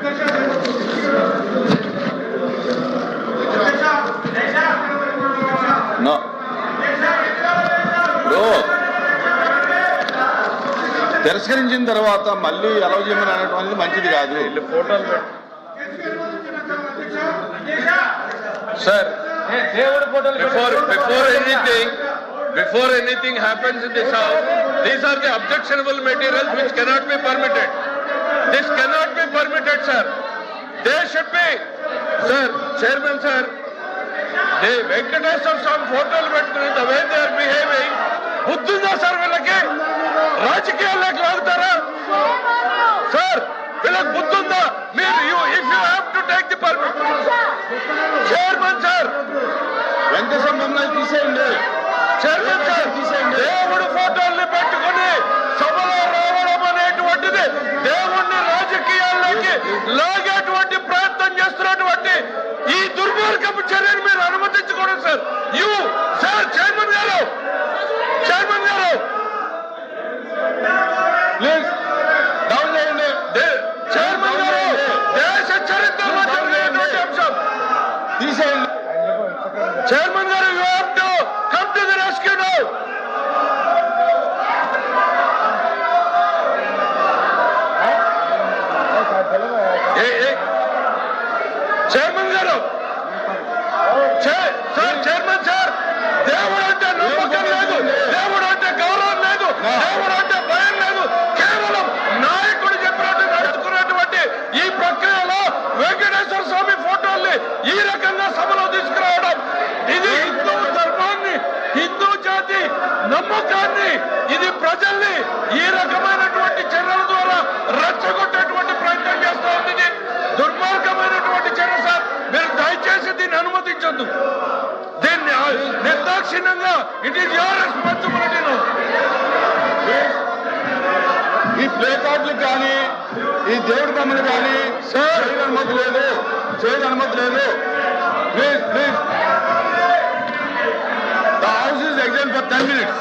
No. తిరస్కరించిన తర్వాత మళ్ళీ అలౌ చేయమని అనడం అనేది మంచిది కాదు. ఫోటోలు sir before anything happens in this house, these are the objectionable materials which cannot be permitted. This cannot be permitted, sir. They should be, sir, chairman sir, the Venkateswara Swami photos పెట్టుకుని the way they are behaving, బుద్ధుందా sir వీళ్ళకి? రాజకీయాల్లోకి లాగుతారా sir? వీళ్ళకి బుద్ధుందా? మీరు if you have to take the permit, chairman sir, Venkateswara తీసేయండి. Chairman sir, దేవుడు ఫోటోల్ని పెట్టుకుని సభలో రావడం అనేటువంటిది దేవుణ్ణి రాజకీయాల్లోకి లాగేటువంటి ప్రయత్నం చేస్తున్నటువంటి ఈ దుర్మార్గపు చర్యను మీరు అనుమతించకూడదు సార్. సార్ చైర్మన్ గారు ప్లీజ్ డౌన్ చేయండి. చైర్మన్ గారు, దేశ చరిత్రలో జరిగినటువంటి అంశం తీసేయండి. చైర్మన్ గారు, you have to come to the rescue now. Chairman గారు, సార్ చైర్మన్ సార్, దేవుడు అంటే నమ్మకం లేదు, దేవుడు అంటే గౌరవం లేదు, దేవుడు అంటే భయం లేదు. కేవలం నాయకుడు చెప్పినట్టు నడుచుకున్నటువంటి ఈ ప్రక్రియలో వెంకటేశ్వర స్వామి ఫోటోల్ని ఈ రకంగా సభలో తీసుకురావడం, ఇది హిందూ ధర్మాన్ని, హిందూ జాతి నమ్మకాన్ని, ఇది ప్రజల్ని ఈ రకమైనటువంటి చర్యల ద్వారా రెచ్చగొట్టేటువంటి ప్రయత్నం చేస్తూ ఉంది. ఇది దుర్మార్గమైనటువంటి చర్య సార్. మీరు దయచేసి దీన్ని అనుమతించొద్దు. దీన్ని నిర్దాక్షిణ్యంగా ఇట్ ఈస్ యువర్ రెస్పాన్సిబిలిటీ. ఈ ప్లే కార్డులు కానీ ఈ దేవుడి బొమ్మలు కానీ చేయని అనుమతి లేదు. Please the house is exam for 10 minutes.